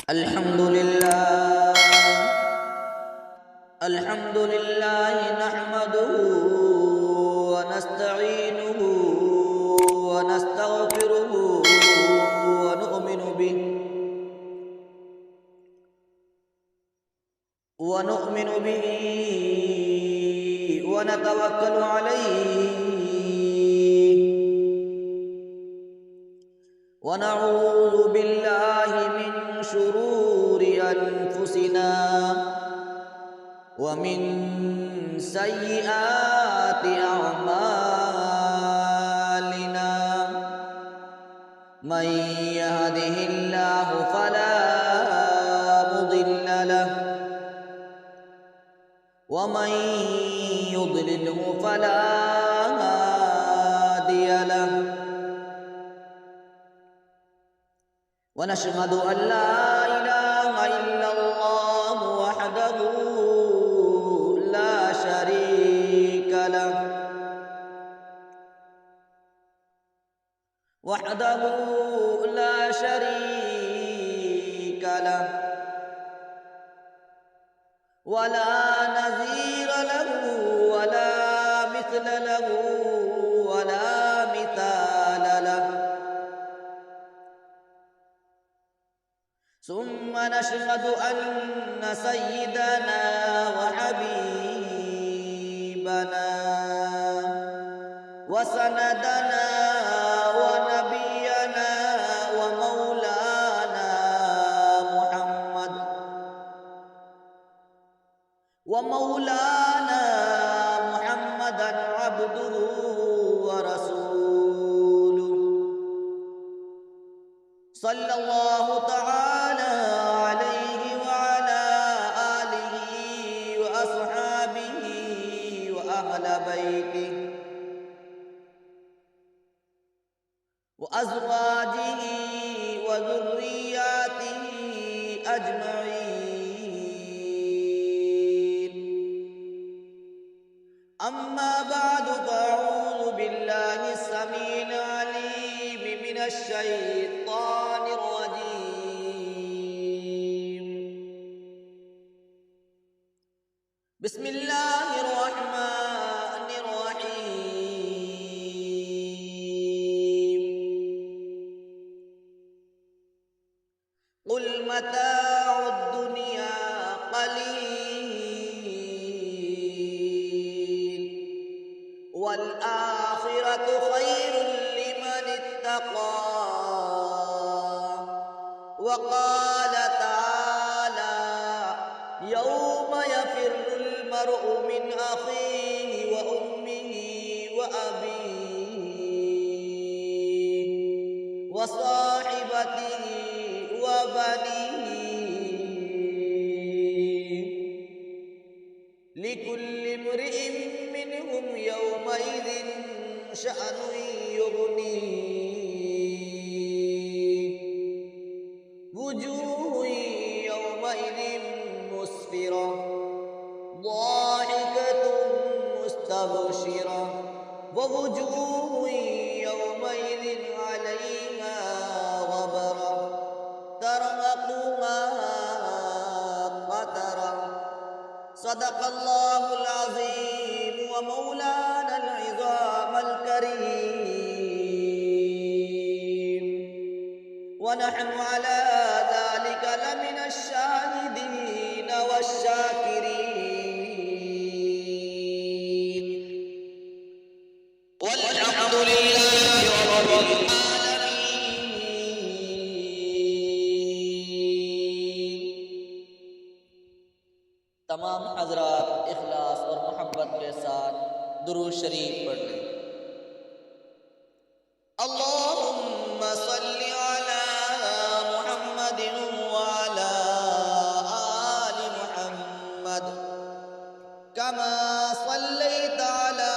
الحمد لله الحمد لله نحمده ونستعينه ونستغفره ونؤمن به ونتوكل عليه ونعوذ بالله من شرور أنفسنا ومن سيئات أعمالنا من يهده الله فلا مضل له ومن يضلله فلا هادي له ونشهد أن لا إله إلا الله وحده لا شريك له ولا نظير له ولا مثل له ولا مثال له ثم نشهد أن سيدنا وحبيبنا وسندنا ونبينا ومولانا محمدا عبده ورسوله صلى الله تعالى عليه وعلى آله وأصحابه وأهل بيته وأزواجه وذرياته أجمعين. أما بعد فأعوذ بالله السميع العليم من الشيطان الرجيم. بسم الله الرحمن الرحيم. قل متاع الدنيا قليل والآخرة خير لمن اتقى. وقال تعالى يوم يفر المرء من أخيه وأمه وأبيه وصاحبته وبنيه لكل امرئ منهم يومئذ شأن يغنيه. وجوه يومئذ مسفرة ضاحكة مستبشرة ووجوه يومئذ عليها غبرة ترهقها قترة. صدق الله العظيم ومولانا العظام الكريم ونحن على ذلك لمن الشاهدين والشاكرين والحمد لله رب العالمين. تمام حضرات اخلاص اور محبت کے ساتھ درود شریف پڑھ لیں. اللہم صل علی محمد وعلی آل محمد كما صليت على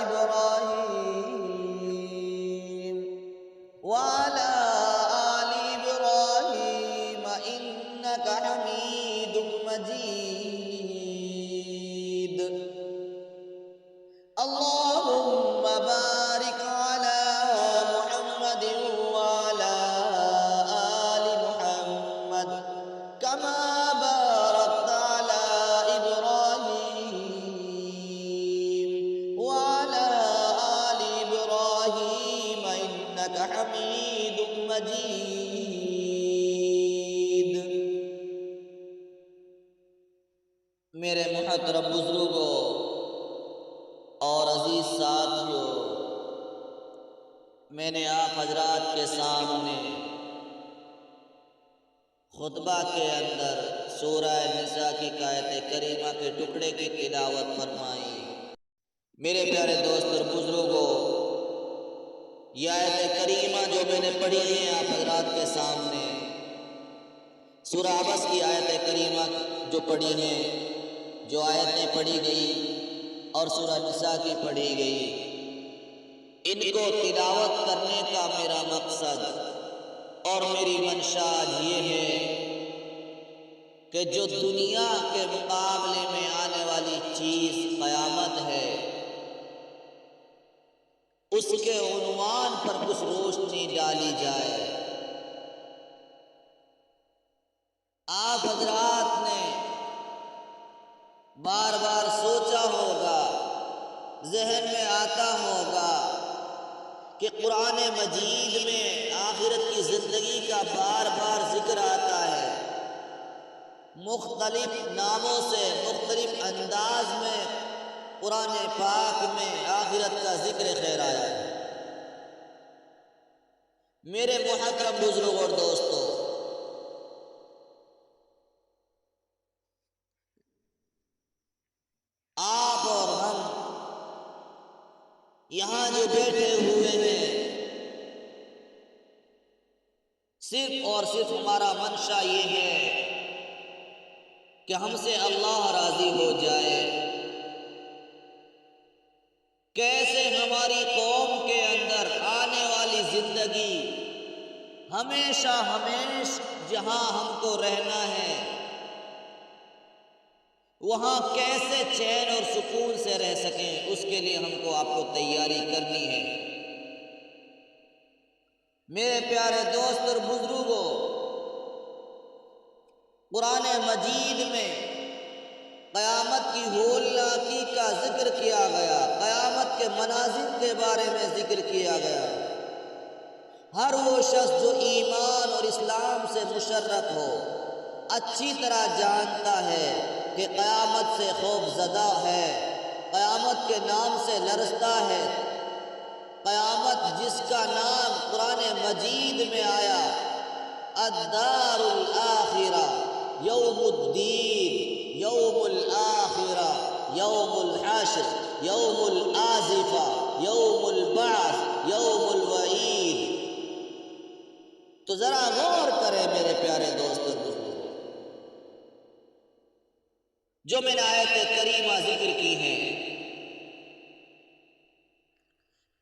إبراهيم وعلى آل إبراهيم إنك حميد مجيد. اللهم بارك على محمد وعلى آل محمد حمید مجید۔ میرے محترم بزرگوں اور عزیز ساتھیوں، میں نے آپ حضرات کے سامنے خطبہ کے اندر سورہ نساء کی آیت کریمہ کے ٹکڑے کی تلاوت فرمائی۔ میرے پیارے دوست اور بزرگوں، یہ آیت کریمہ جو میں نے پڑھی ہے آپ حضرات کے سامنے، سورہ عبس کی آیت کریمہ جو پڑھی ہیں، جو آیتیں پڑھی گئی اور سورہ نساء کی پڑھی گئی، ان کو تلاوت کرنے کا میرا مقصد اور میری منشا آج یہ ہے کہ جو دنیا کے مقابلے میں آنے والی چیز قیامت ہے، اس کے عنوان پر کچھ روشنی ڈالی جائے۔ آپ حضرات نے بار بار سوچا ہوگا، ذہن میں آتا ہوگا کہ قرآن مجید میں آخرت کی زندگی کا بار بار ذکر آتا ہے، مختلف ناموں سے مختلف انداز میں قرآن پاک میں آخرت کا ذکر خیر آیا ہے۔ میرے محترم بزرگوں اور دوستوں، آپ اور ہم یہاں جو بیٹھے ہوئے ہیں، صرف اور صرف ہمارا منشا یہ ہے کہ ہم سے اللہ راضی ہو جائے۔ کیسے ہماری قوم کے اندر آنے والی زندگی ہمیشہ جہاں ہم کو رہنا ہے، وہاں کیسے چین اور سکون سے رہ سکیں، اس کے لیے ہم کو آپ کو تیاری کرنی ہے۔ میرے پیارے دوست اور بزرگوں، قرآن مجید میں قیامت کی ہولناکی کا ذکر کیا گیا، قیامت کے مناظر کے بارے میں ذکر کیا گیا۔ ہر وہ شخص جو ایمان اور اسلام سے مشرف ہو، اچھی طرح جانتا ہے کہ قیامت سے خوف زدہ ہے، قیامت کے نام سے لرزتا ہے۔ قیامت جس کا نام قرآن مجید میں آیا، الدار الآخرہ، یوم الدین، یوم الآخرہ، یوم الحشر، یوم الآزفہ، یوم البعث، یوم الوعید۔ تو ذرا غور کریں میرے پیارے دوستوں، جو میں نے آیت کریمہ ذکر کی ہیں،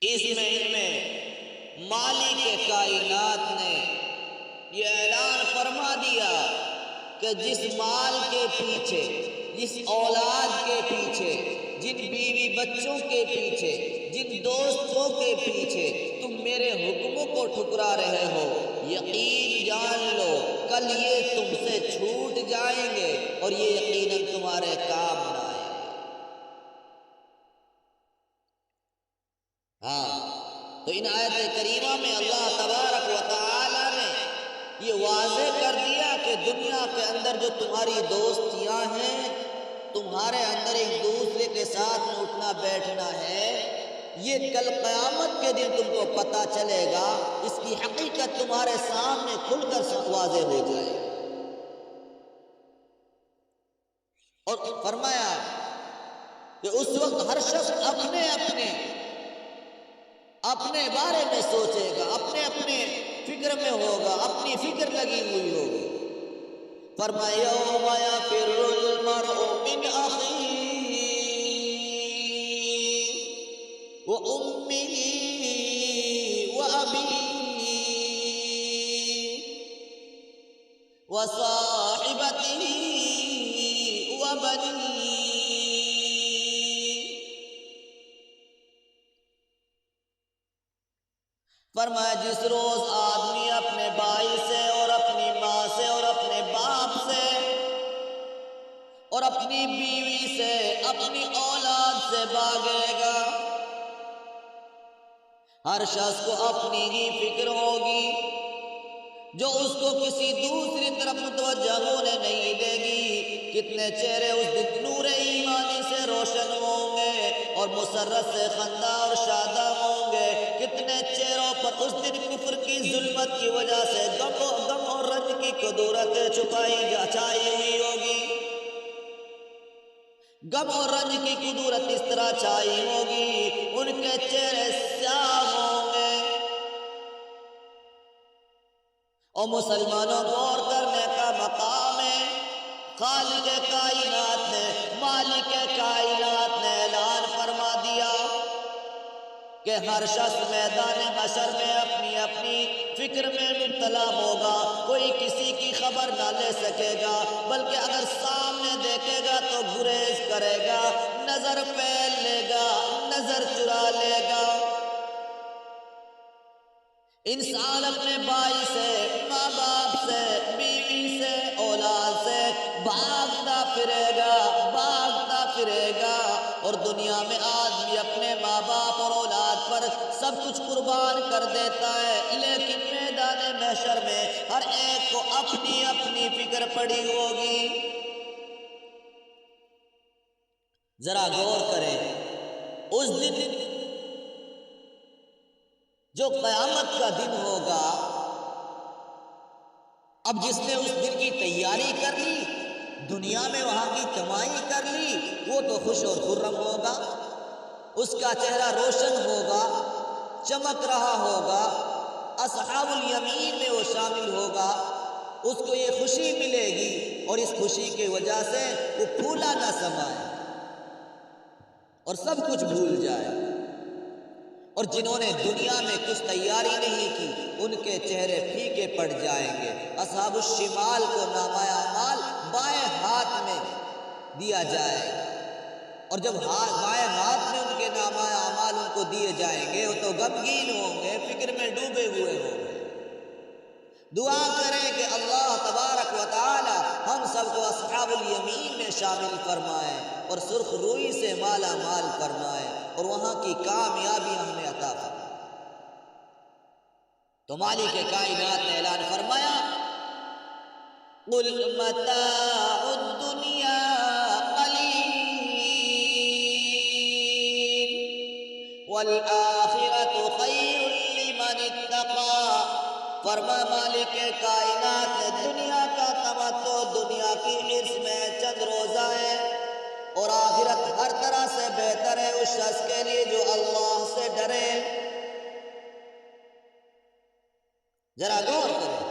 ان میں مالک کائنات نے یہ اعلان فرما دیا کہ جس مال کے پیچھے، جس اولاد کے پیچھے، جن بیوی بچوں کے پیچھے، جن دوستوں کے پیچھے تم میرے حکموں کو ٹھکرا رہے ہو، یقین جان لو کل یہ تم سے چھوٹ جائیں گے اور یہ یقیناً تمہارے کام نہ آئے۔ تو ان آیت کریمہ میں اللہ تبارک و تعالی نے یہ واضح کر دیا کہ دنیا کے اندر جو تمہاری دوستیاں ہیں، تمہارے اندر ایک دوسرے کے ساتھ اٹھنا بیٹھنا ہے، یہ کل قیامت کے دن تم کو پتہ چلے گا، اس کی حقیقت تمہارے سامنے کھل کر واضح ہو جائے۔ اور فرمایا کہ اس وقت ہر شخص اپنے بارے میں سوچے گا، اپنے فکر میں ہوگا، اپنی فکر لگی ہوئی ہوگی۔ فرمایا یوم یفر المرء من اخیہ وامہ وابیہ وصاحبتہ وبنیہ۔ فرمایا جس روز آدمی اپنے بھائی سے اور اپنی ماں سے اور اپنے باپ سے اور اپنی بیوی سے، اپنی اولاد سے بھاگے گا، ہر شخص کو اپنی ہی فکر ہوگی جو اس کو کسی دوسری طرف متوجہ ہونے نہیں دے گی۔ کتنے چہرے اس دن نور ایمانی سے روشن ہوں گے اور مسرت سے خندہ اور شادہ ہوں گے۔ کتنے چہروں پر اس دن کفر کی ظلمت کی وجہ سے غم اور رنج کی کدورت چھائی ہوئی ہوگی۔ غم اور رنج کی کدورت اس طرح چھائی ہوگی، ان کے چہرے سیاہ ہوں گے۔ اور مسلمانوں غور کرنے کا مقام ہے، خالق کائنات نے، مالک کائنات نے اعلان فرما دیا کہ ہر شخص میدان حشر میں اپنی اپنی فکر میں مبتلا ہوگا، کوئی کسی کی خبر نہ لے سکے گا، بلکہ اگر سامنے دیکھے گا تو گریز کرے گا، نظر پھیر لے گا، نظر چرا لے گا۔ انسان اپنے بھائی سے، ماں باپ سے، بیوی سے، اولاد سے بھاگتا پھرے گا اور دنیا میں آدمی اپنے ماں باپ اور اولاد پر سب کچھ قربان کر دیتا ہے، لیکن میدان محشر میں ہر ایک کو اپنی اپنی فکر پڑی ہوگی۔ ذرا غور کریں، اس دن جو قیامت کا دن ہوگا، اب جس نے اس دن کی تیاری کر لی، دنیا میں وہاں کی کمائی کر لی، وہ تو خوش اور خرم ہوگا، اس کا چہرہ روشن ہوگا، چمک رہا ہوگا، اصحاب الیمین میں وہ شامل ہوگا، اس کو یہ خوشی ملے گی اور اس خوشی کی وجہ سے وہ پھولا نہ سمائے اور سب کچھ بھول جائے۔ اور جنہوں نے دنیا میں کچھ تیاری نہیں کی، ان کے چہرے پھیکے پڑ جائیں گے۔ اصحاب الشمال کو نامہ اعمال بائیں ہاتھ میں دیا جائے گا، اور جب بائیں ہاتھ میں ان کے نامہ اعمال ان کو دیے جائیں گے، وہ تو غمگین ہوں گے، فکر میں ڈوبے ہوئے ہوں گے۔ دعا کریں کہ اللہ تبارک و تعالی ہم سب کو اصحاب الیمین میں شامل فرمائے اور سرخ روئی سے مالا مال فرمائے اور وہاں کی کامیابی ہمیں عطا فرمائے۔ تو مالک کائنات نے اعلان فرمایا، قُلْ مَتَاعُ الدُّنْيَا قَلِيلٌ وَالْآخِرَةُ خَيْرٌ لِمَنِ اتَّقَىٰ۔ فرما مالک کائنات نے، دنیا کا تمتع، دنیا کی عرص میں چند روزہ ہے، اور آخرت ہر طرح سے بہتر ہے اس شخص کے لیے جو اللہ سے ڈرے۔ ذرا غور کریں،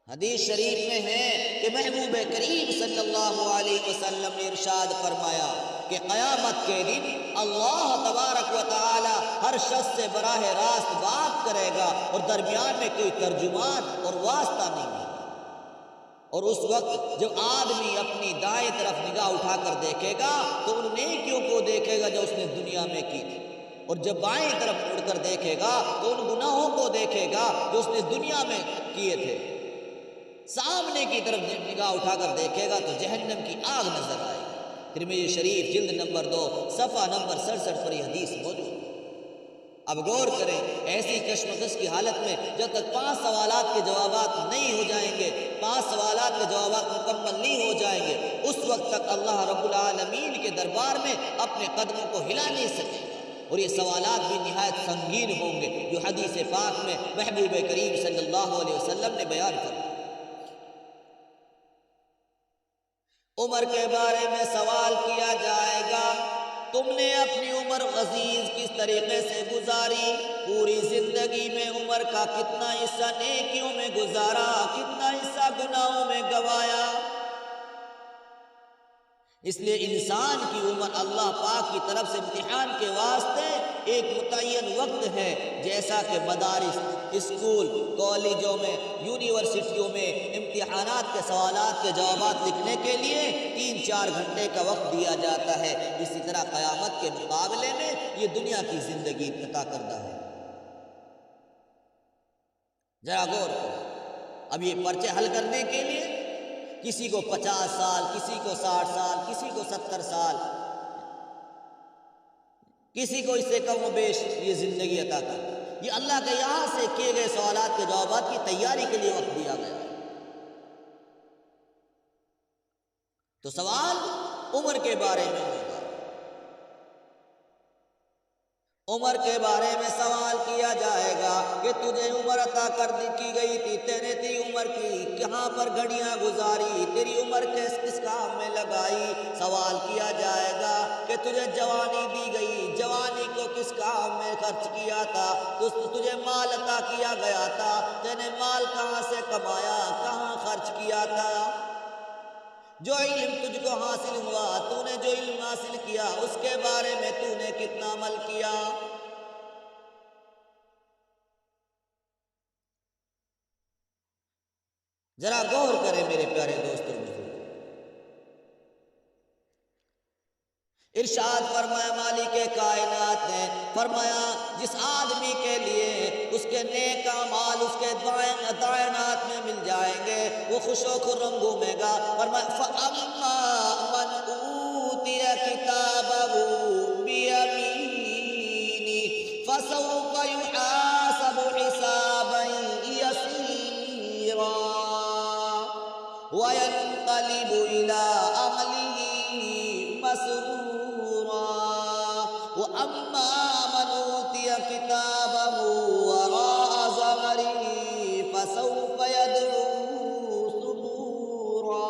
حدیث شریف میں ہے کہ محبوب کریم صلی اللہ علیہ وسلم نے ارشاد فرمایا کہ قیامت کے دن اللہ تبارک و تعالی ہر شخص سے براہ راست بات کرے گا اور درمیان میں کوئی ترجمان اور واسطہ نہیں ہے۔ اور اس وقت جب آدمی اپنی دائیں طرف نگاہ اٹھا کر دیکھے گا تو ان نیکیوں کو دیکھے گا جو اس نے دنیا میں کی تھی، اور جب بائیں طرف مڑ کر دیکھے گا تو ان گناہوں کو دیکھے گا جو اس نے دنیا میں کیے تھے۔ سامنے کی طرف نگاہ اٹھا کر دیکھے گا تو جہنم کی آگ نظر آئے گی۔ ترمذی شریف جلد نمبر 2 صفحہ نمبر 67 پر یہ حدیث موجود ہے۔ اب غور کریں، ایسی کشمکش کی حالت میں جب تک 5 سوالات کے جوابات نہیں ہو جائیں گے، 5 سوالات کے جوابات مکمل نہیں ہو جائیں گے، اس وقت تک اللہ رب العالمین کے دربار میں اپنے قدموں کو ہلا نہیں سکے گا، اور یہ سوالات بھی نہایت سنگین ہوں گے، جو حدیث پاک میں محبوب کریم صلی اللہ علیہ وسلم نے بیان کیا۔ عمر کے بارے میں سوال کیا جائے گا، تم نے اپنی عمر عزیز کس طریقے سے گزاری؟ پوری زندگی میں عمر کا کتنا حصہ نیکیوں میں گزارا، کتنا حصہ گناہوں میں گوایا؟ اس لیے انسان کی عمر اللہ پاک کی طرف سے امتحان کے واسطے ایک متعین وقت ہے، جیسا کہ مدارس، اسکول، کالجوں میں، یونیورسٹیوں میں امتحانات کے سوالات کے جوابات لکھنے کے لیے 3-4 گھنٹے کا وقت دیا جاتا ہے، اسی طرح قیامت کے مقابلے میں یہ دنیا کی زندگی عطا کردہ ہے۔ ذرا غور کرو، اب یہ پرچے حل کرنے کے لیے کسی کو 50 سال، کسی کو 60 سال، کسی کو 70 سال، کسی کو اس سے کم و بیش یہ زندگی عطا کر، یہ اللہ کے یہاں سے کیے گئے سوالات کے جوابات کی تیاری کے لیے وقت دیا گیا۔ تو سوال عمر کے بارے میں ہوگا، عمر کے بارے میں سوال کیا جائے گا کہ تجھے عمر عطا کی گئی تھی، تیری عمر کی کہاں پر گھڑیاں گزاری، تیری عمر کس کام میں لگائی۔ سوال کیا جائے گا کہ تجھے جوانی دی گئی، جوانی کو کس کام میں خرچ کیا تھا، تجھے مال عطا کیا گیا تھا، تینے مال کہاں سے کمایا، کہاں خرچ کیا تھا۔ جو علم تجھ کو حاصل ہوا، تو نے جو علم حاصل کیا اس کے بارے میں تو نے کتنا عمل کیا۔ ذرا غور کریں میرے پیارے دوستوں، ارشاد فرمایا مالک کائنات نے، فرمایا جس آدمی کے لیے اس کے نیک اعمال اس کے دائنات میں مل جائیں گے وہ خوش و خرم گھومے گا۔ فرمایا فَأَمَّا مَنْ أُوتِيَ كِتَابَهُ بِيَمِينِهِ فَسَوْفَ يُحَاسَبُ حِسَابًا يَسِيرًا وَيَنْقَلِبُ إِلَىٰ أَهْلِهِ مَسْرُورًا وَأَمَّا مَنْ أُوتِيَ كِتَابَهُ وَرَاءَ ظَهْرِهِ فَسَوْفَ يَدْعُو ثُبُورًا۔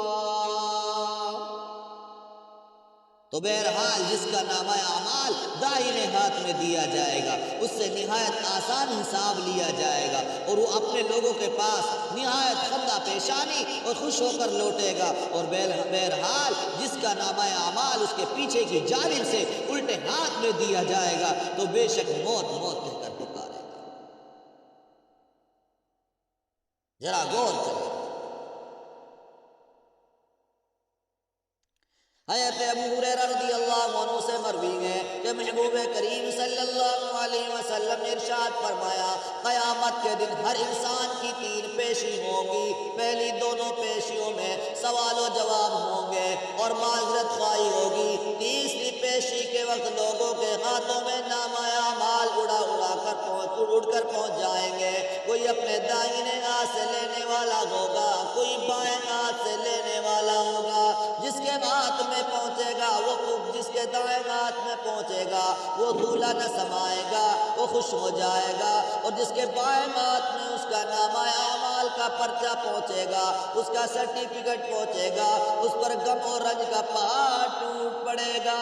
تو بہرحال جس کا نامہ اعمال دائیں ہاتھ میں دیا جائے گا اس سے نہایت آسان حساب لیا جائے گا، اور وہ اپنے لوگوں کے پاس نہایت خندہ پیشانی اور خوش ہو کر لوٹے گا۔ اور بہرحال جس کا نامہ اعمال اس کے پیچھے کی جانب سے الٹے ہاتھ میں دیا جائے گا تو بے شک موت موت کہہ کر پکارے گا۔ ذرا غور کریں، حضرت ابو ہریرہ رضی اللہ عنہ سے مروی ہے کہ محبوب کریم صلی اللہ علیہ وسلم نے ارشاد فرمایا قیامت کے دن ہر انسان کی 3 پیشی ہوں گی، پہلی دونوں پیشیوں میں سوال و جواب ہوں گے اور معذرت خواہی ہوگی، تیسری پیشی کے وقت لوگوں کے ہاتھوں میں نامہ اعمال اڑ کر پہنچ جائیں گے، کوئی اپنے دائیں ہاتھ سے لینے والا ہوگا، کوئی بائیں ہاتھ سے لینے والا ہوگا، جس کے ہاتھ میں پہنچے گا وہ جس کے دائیں ہاتھ میں پہنچے گا وہ دھولا نہ سمائے گا، وہ خوش ہو جائے گا، اور جس کے بائیں ہاتھ میں اس کا نامہ اعمال کا پرچہ پہنچے گا، اس کا سرٹیفکیٹ پہنچے گا، اس پر غم اور رنج کا پہاڑ ٹوٹ پڑے گا۔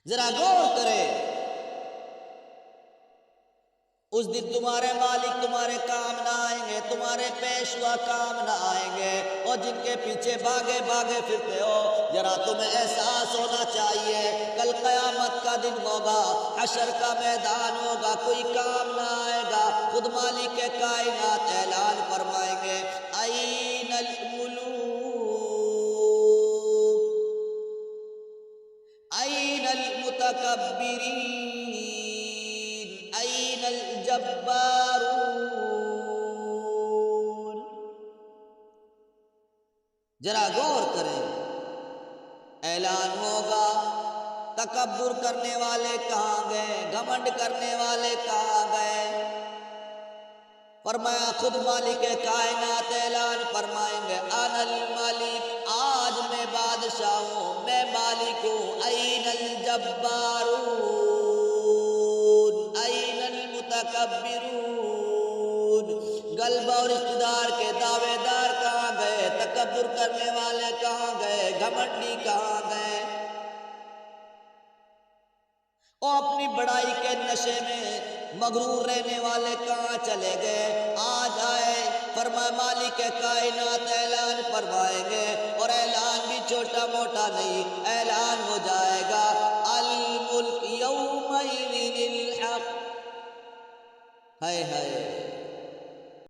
ذرا غور کرے، اس دن تمہارے مالک تمہارے کام نہ آئیں گے، تمہارے پیشوا کام نہ آئیں گے، اور جن کے پیچھے بھاگے بھاگے پھرتے ہو ذرا تمہیں احساس ہونا چاہیے کل قیامت کا دن ہوگا، حشر کا میدان ہوگا، کوئی کام نہ آئے گا۔ خود مالک کائنات اعلان فرمائیں گے این الملوک این المتکبرین این الجبارون۔ ذرا غور کریں، اعلان ہوگا تکبر کرنے والے کہاں گئے، گھمنڈ کرنے والے کہاں گئے۔ فرمایا خود مالک کائنات اعلان فرمائیں گے انا الملک، آج میں بادشاہ ہوں، میں مالک ہوں، این الجبارون این المتکبرون۔ غلبہ اور اقتدار کے دعوے دار کہاں گئے، تکبر کرنے والے کہاں گئے، گھمنڈی کہاں گئے، اور اپنی بڑائی کے نشے میں مغرور رہنے والے کہاں چلے گئے۔ آج آئے فرمائے مالک کائنات اعلان فرمائیں گے، اور اعلان بھی چھوٹا موٹا نہیں، اعلان ہو جائے گا الملک یومئذ الحق۔ ہائے ہائے